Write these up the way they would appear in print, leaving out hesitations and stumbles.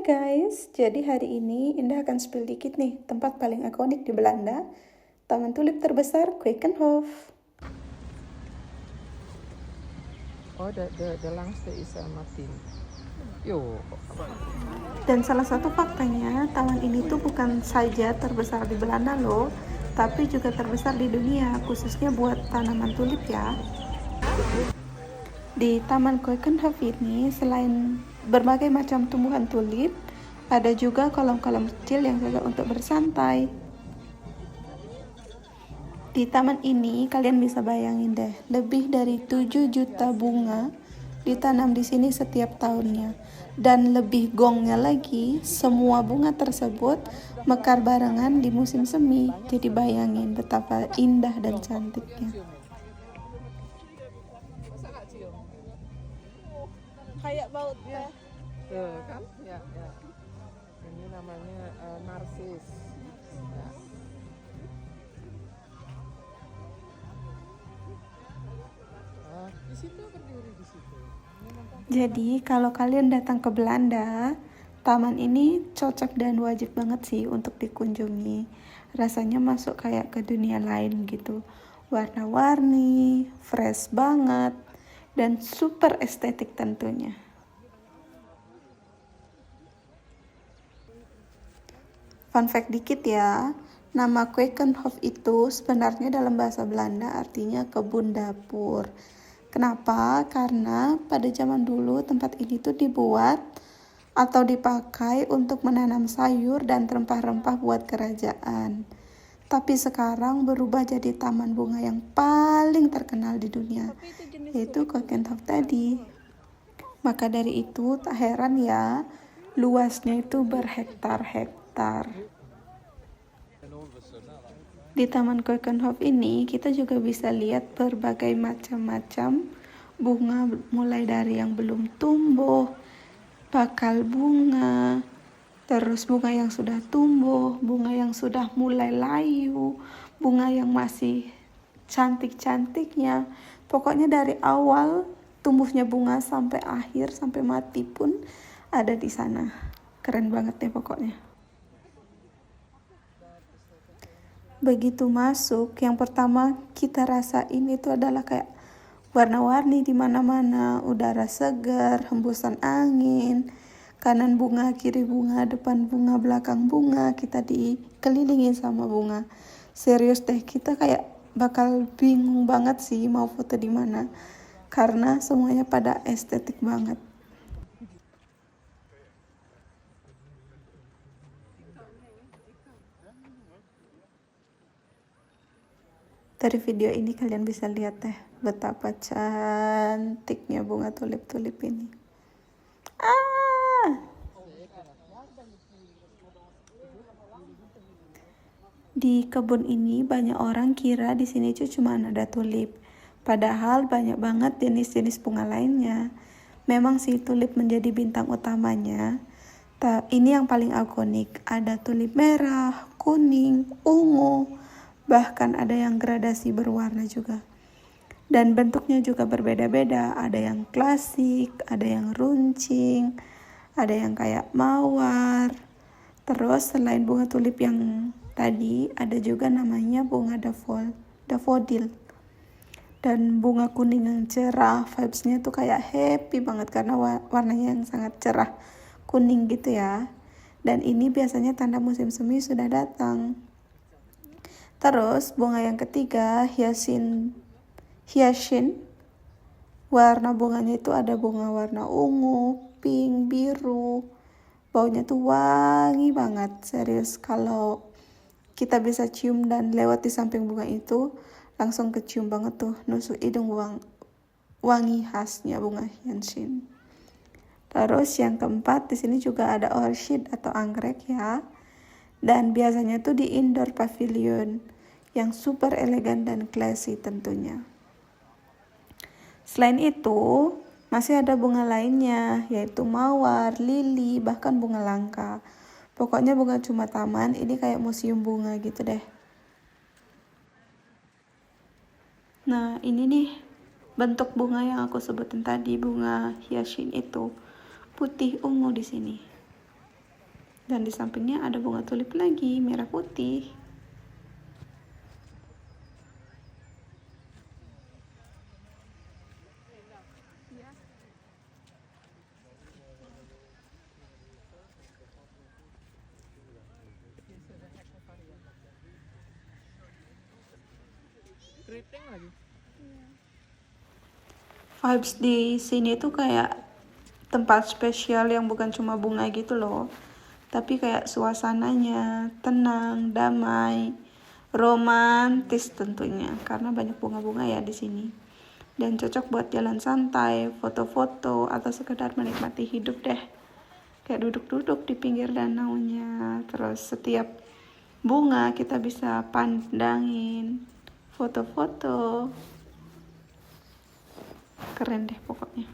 Guys, jadi hari ini Indah akan spill dikit nih tempat paling ikonik di Belanda, Taman Tulip terbesar Keukenhof. Oh, de langste is Martin. Yo. Dan salah satu faktanya, taman ini tuh bukan saja terbesar di Belanda loh, tapi juga terbesar di dunia, khususnya buat tanaman tulip ya. Di Taman Keukenhof ini, selain berbagai macam tumbuhan tulip, ada juga kolam-kolam kecil yang cocok untuk bersantai. Di taman ini kalian bisa bayangin deh, lebih dari 7 juta bunga ditanam di sini setiap tahunnya. Dan lebih gongnya lagi, semua bunga tersebut mekar barengan di musim semi. Jadi bayangin betapa indah dan cantiknya. Kayak baut ya. Kan? Ya. Ini namanya narsis. Ya. Di situ berdiri di situ. Jadi kalau kalian datang ke Belanda, taman ini cocok dan wajib banget sih untuk dikunjungi. Rasanya masuk kayak ke dunia lain gitu. Warna-warni, fresh banget, dan super estetik tentunya. Fun fact dikit ya, nama Keukenhof itu sebenarnya dalam bahasa Belanda artinya kebun dapur. Kenapa? Karena pada zaman dulu tempat ini tuh dibuat atau dipakai untuk menanam sayur dan rempah-rempah buat kerajaan. Tapi sekarang berubah jadi taman bunga yang paling terkenal di dunia, yaitu Keukenhof tadi. Maka dari itu tak heran ya, luasnya itu berhektar-hektar. Di Taman Keukenhof ini kita juga bisa lihat berbagai macam-macam bunga, mulai dari yang belum tumbuh, bakal bunga, terus bunga yang sudah tumbuh, bunga yang sudah mulai layu, bunga yang masih cantik-cantiknya. Pokoknya dari awal tumbuhnya bunga sampai akhir, sampai mati pun ada di sana. Keren banget deh pokoknya. Begitu masuk, yang pertama kita rasain itu adalah kayak warna-warni di mana-mana, udara segar, hembusan angin, kanan bunga, kiri bunga, depan bunga, belakang bunga, kita dikelilingi sama bunga. Serius deh, kita kayak bakal bingung banget sih mau foto di mana, karena semuanya pada estetik banget. Dari video ini kalian bisa lihat deh betapa cantiknya bunga tulip-tulip ini. Di kebun ini banyak orang kira di sini cuma ada tulip. Padahal banyak banget jenis-jenis bunga lainnya. Memang sih tulip menjadi bintang utamanya. Ini yang paling ikonik. Ada tulip merah, kuning, ungu, bahkan ada yang gradasi berwarna juga. Dan bentuknya juga berbeda-beda. Ada yang klasik, ada yang runcing, ada yang kayak mawar. Terus selain bunga tulip yang tadi, ada juga namanya bunga daffodil. Dan bunga kuning yang cerah, vibes-nya tuh kayak happy banget karena warnanya yang sangat cerah, kuning gitu ya. Dan ini biasanya tanda musim semi sudah datang. Terus bunga yang ketiga, hyasin. Warna bunganya itu ada bunga warna ungu, pink, biru. Baunya tuh wangi banget, serius. Kalau kita bisa cium dan lewat di samping bunga itu, langsung kecium banget tuh, nusuk hidung wangi khasnya bunga hyasin. Terus yang keempat, di sini juga ada orchid atau anggrek ya. Dan biasanya tuh di indoor pavilion yang super elegan dan classy tentunya. Selain itu, masih ada bunga lainnya, yaitu mawar, lili, bahkan bunga langka. Pokoknya bukan cuma taman, ini kayak museum bunga gitu deh. Nah, ini nih bentuk bunga yang aku sebutin tadi, bunga hyasin itu putih ungu di sini. Dan di sampingnya ada bunga tulip lagi, merah putih. Keriting lagi. Vibes di sini tuh kayak tempat spesial yang bukan cuma bunga gitu loh, tapi kayak suasananya tenang, damai, romantis tentunya karena banyak bunga-bunga ya di sini. Dan cocok buat jalan santai, foto-foto, atau sekedar menikmati hidup deh. Kayak duduk-duduk di pinggir danaunya. Terus setiap bunga kita bisa pandangin, foto-foto. Keren deh pokoknya.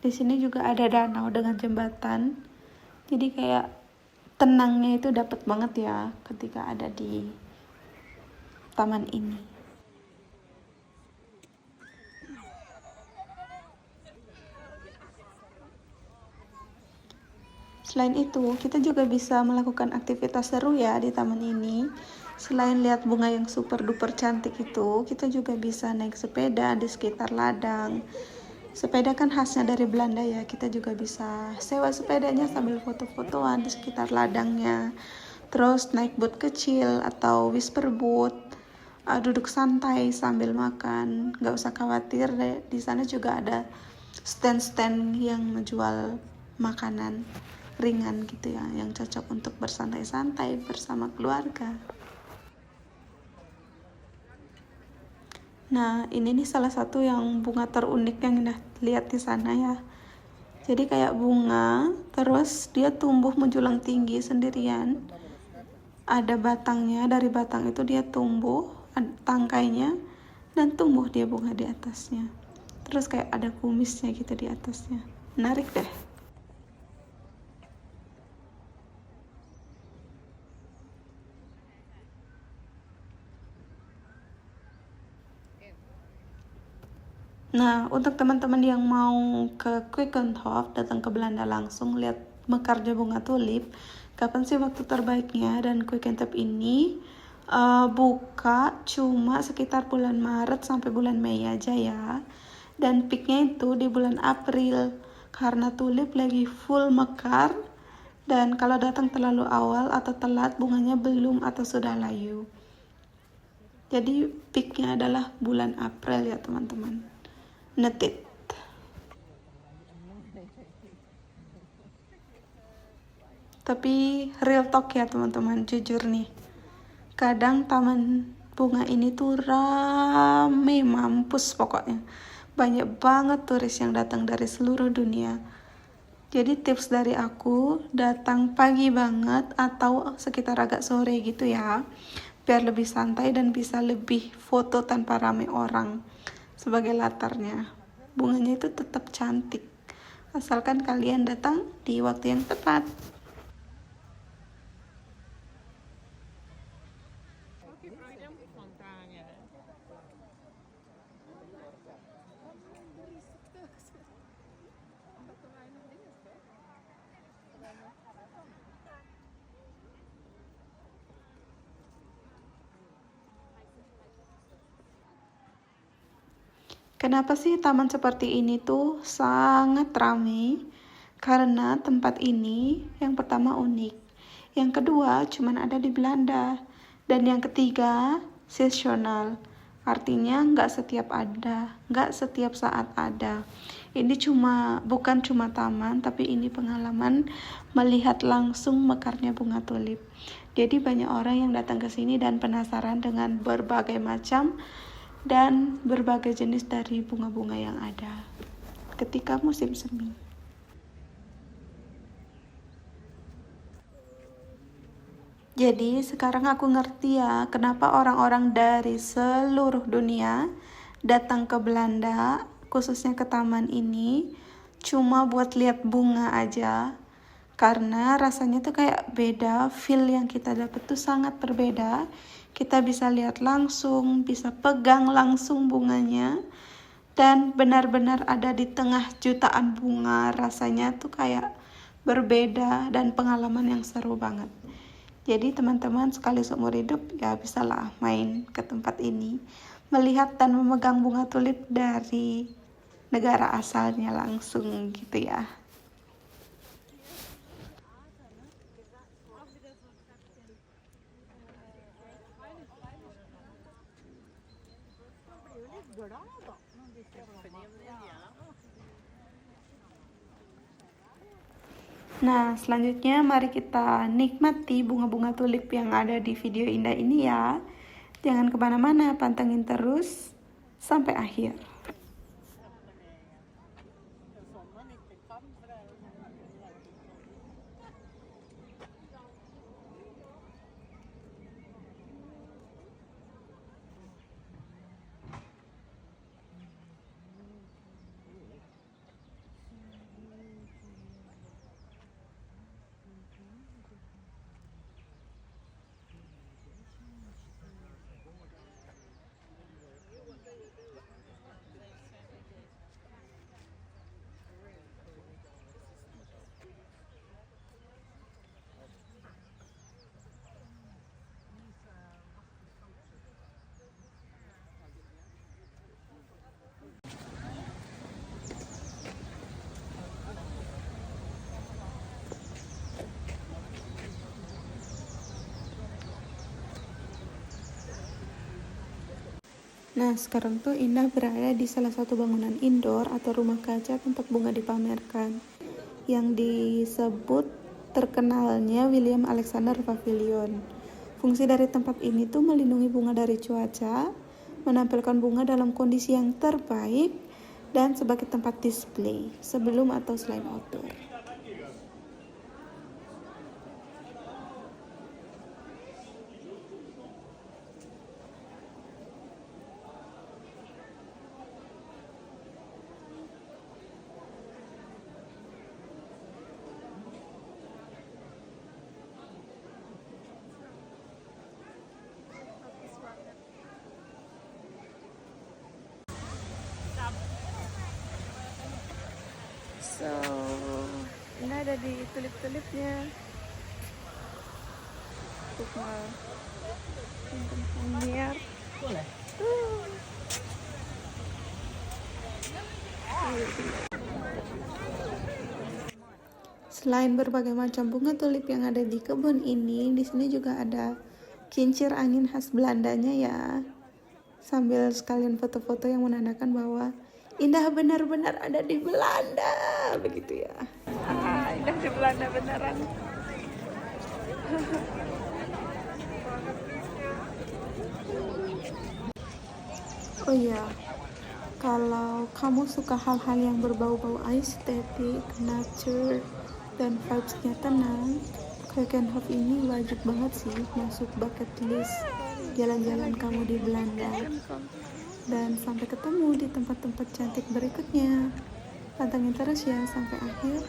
Di sini juga ada danau dengan jembatan. Jadi kayak tenangnya itu dapat banget ya ketika ada di taman ini. Selain itu, kita juga bisa melakukan aktivitas seru ya di taman ini. Selain lihat bunga yang super duper cantik itu, kita juga bisa naik sepeda di sekitar ladang. Sepeda kan khasnya dari Belanda ya, kita juga bisa sewa sepedanya sambil foto-fotoan di sekitar ladangnya. Terus naik boat kecil atau whisper boat, duduk santai sambil makan. Nggak usah khawatir deh, di sana juga ada stand-stand yang menjual makanan ringan gitu ya, yang cocok untuk bersantai-santai bersama keluarga. Nah, ini nih salah satu yang bunga terunik yang udah lihat di sana ya. Jadi kayak bunga, terus dia tumbuh menjulang tinggi sendirian. Ada batangnya, dari batang itu dia tumbuh, tangkainya, dan tumbuh dia bunga di atasnya. Terus kayak ada kumisnya gitu di atasnya. Menarik deh. Nah, untuk teman-teman yang mau ke Quickenhof, datang ke Belanda langsung, lihat mekarnya bunga tulip, kapan sih waktu terbaiknya? Dan Quickenhof ini buka cuma sekitar bulan Maret sampai bulan Mei aja ya. Dan peaknya itu di bulan April, karena tulip lagi full mekar, dan kalau datang terlalu awal atau telat, bunganya belum atau sudah layu. Jadi peaknya adalah bulan April ya teman-teman. Netit. Tapi real talk ya teman-teman, jujur nih, kadang taman bunga ini tuh rame mampus pokoknya. Banyak banget turis yang datang dari seluruh dunia. Jadi tips dari aku, datang pagi banget atau sekitar agak sore gitu ya, biar lebih santai dan bisa lebih foto tanpa rame orang sebagai latarnya. Bunganya itu tetap cantik, asalkan kalian datang di waktu yang tepat. Kenapa sih taman seperti ini tuh sangat ramai? Karena tempat ini yang pertama unik, yang kedua cuman ada di Belanda, dan yang ketiga seasonal. Artinya nggak setiap saat ada. Ini bukan cuma taman, tapi ini pengalaman melihat langsung mekarnya bunga tulip. Jadi banyak orang yang datang ke sini dan penasaran dengan berbagai macam dan berbagai jenis dari bunga-bunga yang ada ketika musim semi. Jadi sekarang aku ngerti ya kenapa orang-orang dari seluruh dunia datang ke Belanda, khususnya ke taman ini, cuma buat lihat bunga aja. Karena rasanya tuh kayak beda, feel yang kita dapat tuh sangat berbeda. Kita bisa lihat langsung, bisa pegang langsung bunganya. Dan benar-benar ada di tengah jutaan bunga, rasanya tuh kayak berbeda dan pengalaman yang seru banget. Jadi teman-teman sekali seumur hidup ya bisalah main ke tempat ini, melihat dan memegang bunga tulip dari negara asalnya langsung gitu ya. Nah, selanjutnya mari kita nikmati bunga-bunga tulip yang ada di video indah ini ya. Jangan kemana-mana, pantengin terus sampai akhir. Nah, sekarang tuh Indah berada di salah satu bangunan indoor atau rumah kaca tempat bunga dipamerkan, yang disebut terkenalnya William Alexander Pavilion. Fungsi dari tempat ini tuh melindungi bunga dari cuaca, menampilkan bunga dalam kondisi yang terbaik, dan sebagai tempat display sebelum atau selain outdoor. So, ini ada di tulip-tulipnya. Lihat. Selain berbagai macam bunga tulip yang ada di kebun ini, di sini juga ada kincir angin khas Belandanya ya. Sambil sekalian foto-foto yang menandakan bahwa Indah benar-benar ada di Belanda, begitu ya. Indah di Belanda beneran. Oh iya, kalau kamu suka hal-hal yang berbau-bau estetik, nature, dan vibes-nya tenang, Keukenhof ini wajib banget sih masuk bucket list jalan-jalan kamu di Belanda. Dan sampai ketemu di tempat-tempat cantik berikutnya. Pantengin terus ya sampai akhir.